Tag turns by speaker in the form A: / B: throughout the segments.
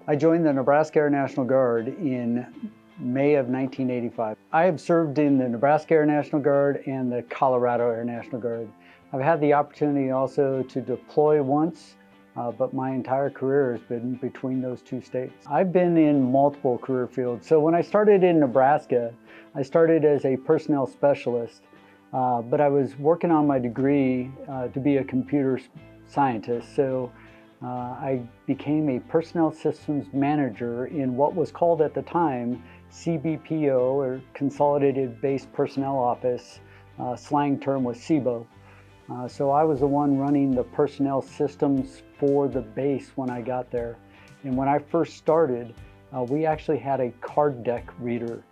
A: I joined the Nebraska Air National Guard in May of 1985. I have served in the Nebraska Air National Guard and the Colorado Air National Guard. I've had the opportunity also to deploy once, but my entire career has been between those two states. I've been in multiple career fields. So when I started in Nebraska, I started as a personnel specialist, but I was working on my degree to be a computer scientist. So I became a personnel systems manager in what was called at the time CBPO, or Consolidated Base Personnel Office. Slang term was SIBO. So I was the one running the personnel systems for the base when I got there. And when I first started, we actually had a card deck reader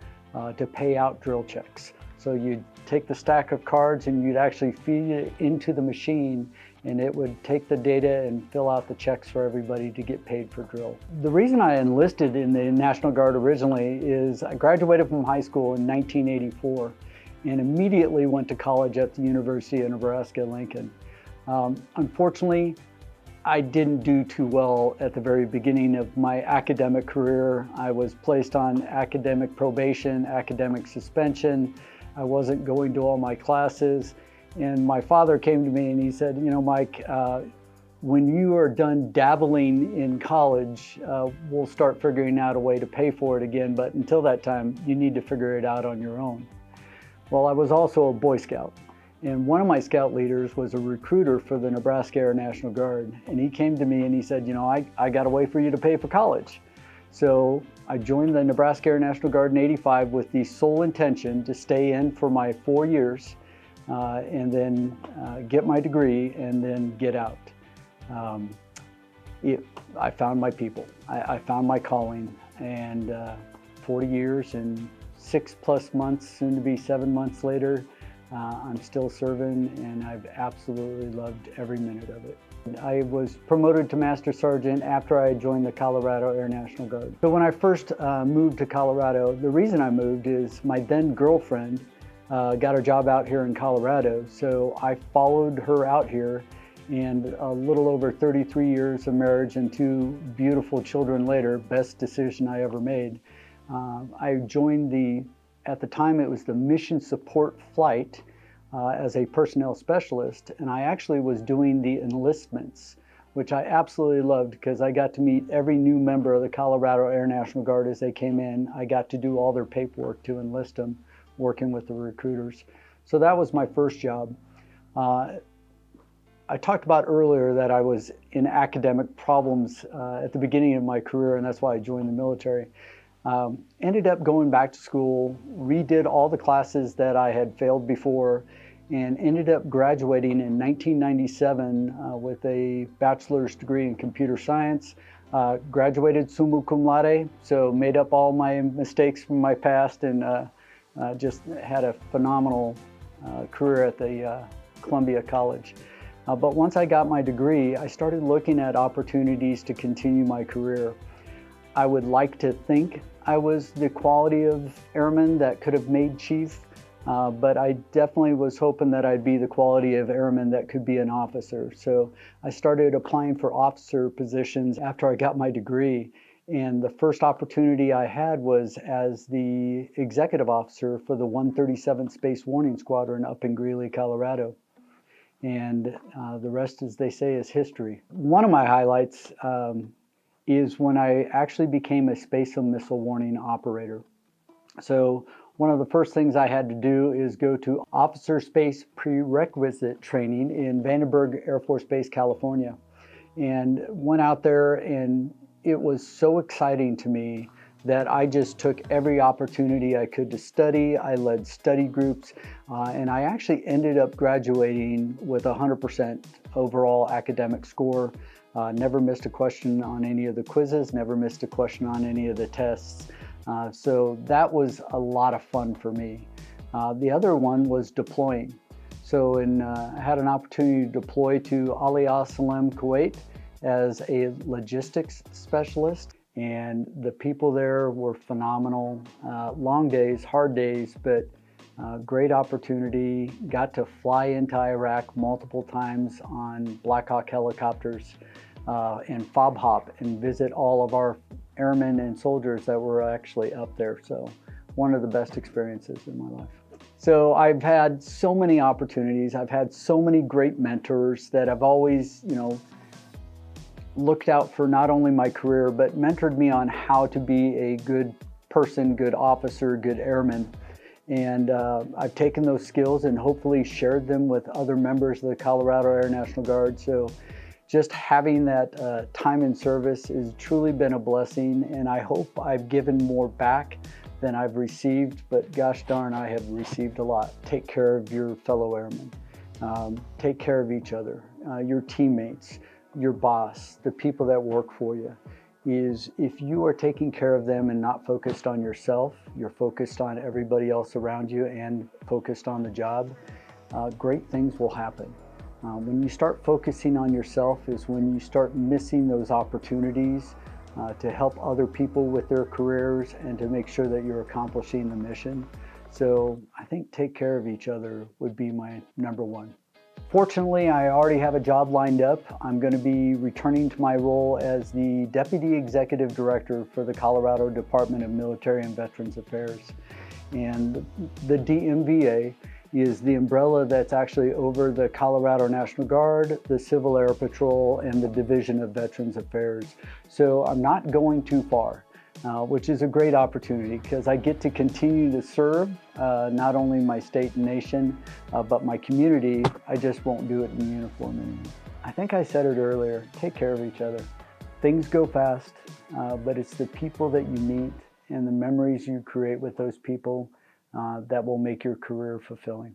A: to pay out drill checks. So you'd take the stack of cards and you'd actually feed it into the machine, and it would take the data and fill out the checks for everybody to get paid for drill. The reason I enlisted in the National Guard originally is I graduated from high school in 1984 and immediately went to college at the University of Nebraska-Lincoln. Unfortunately, I didn't do too well at the very beginning of my academic career. I was placed on academic probation, academic suspension. I wasn't going to all my classes. And my father came to me and he said, you know, Mike, when you are done dabbling in college, we'll start figuring out a way to pay for it again. But until that time, you need to figure it out on your own. Well, I was also a Boy Scout. And one of my scout leaders was a recruiter for the Nebraska Air National Guard. And he came to me and he said, you know, I got a way for you to pay for college. So I joined the Nebraska Air National Guard in '85 with the sole intention to stay in for my 4 years and then get my degree and then get out. I found my people. I found my calling, and 40 years and 6+ months, soon to be 7 months later, I'm still serving, and I've absolutely loved every minute of it. I was promoted to Master Sergeant after I joined the Colorado Air National Guard. So when I first moved to Colorado, the reason I moved is my then girlfriend got a job out here in Colorado. So I followed her out here, and a little over 33 years of marriage and 2 beautiful children later, best decision I ever made. I joined at the time it was the Mission Support Flight as a personnel specialist, and I actually was doing the enlistments, which I absolutely loved because I got to meet every new member of the Colorado Air National Guard as they came in. I got to do all their paperwork to enlist them, working with the recruiters. So that was my first job. I talked about earlier that I was in academic problems at the beginning of my career, and that's why I joined the military. Ended up going back to school, redid all the classes that I had failed before, and ended up graduating in 1997 with a bachelor's degree in computer science. Graduated summa cum laude, so made up all my mistakes from my past, and just had a phenomenal career at the Columbia College. But once I got my degree, I started looking at opportunities to continue my career. I would like to think I was the quality of airman that could have made chief, but I definitely was hoping that I'd be the quality of airman that could be an officer. So I started applying for officer positions after I got my degree. And the first opportunity I had was as the executive officer for the 137th Space Warning Squadron up in Greeley, Colorado. And the rest, as they say, is history. One of my highlights is when I actually became a space and missile warning operator. So one of the first things I had to do is go to officer space prerequisite training in Vandenberg Air Force Base, California. And went out there, and it was so exciting to me that I just took every opportunity I could to study. I led study groups, and I actually ended up graduating with 100% overall academic score. Never missed a question on any of the quizzes, never missed a question on any of the tests. So that was a lot of fun for me. The other one was deploying. So I had an opportunity to deploy to Ali Al Salem, Kuwait as a logistics specialist. And the people there were phenomenal. Long days, hard days, but great opportunity. Got to fly into Iraq multiple times on Black Hawk helicopters and fob hop and visit all of our airmen and soldiers that were actually up there. So one of the best experiences in my life. So I've had so many opportunities. I've had so many great mentors that have always, looked out for not only my career, but mentored me on how to be a good person, good officer, good airman. And I've taken those skills and hopefully shared them with other members of the Colorado Air National Guard. So just having that time in service has truly been a blessing, and I hope I've given more back than I've received, but gosh darn, I have received a lot. Take care of your fellow airmen. Take care of each other, your teammates, your boss, the people that work for you. Is if you are taking care of them and not focused on yourself, you're focused on everybody else around you and focused on the job, great things will happen. When you start focusing on yourself is when you start missing those opportunities to help other people with their careers and to make sure that you're accomplishing the mission. So I think take care of each other would be my number one. Fortunately, I already have a job lined up. I'm going to be returning to my role as the Deputy Executive Director for the Colorado Department of Military and Veterans Affairs. And the DMVA is the umbrella that's actually over the Colorado National Guard, the Civil Air Patrol, and the Division of Veterans Affairs. So I'm not going too far, which is a great opportunity because I get to continue to serve not only my state and nation, but my community. I just won't do it in uniform anymore. I think I said it earlier, take care of each other. Things go fast, but it's the people that you meet and the memories you create with those people that will make your career fulfilling.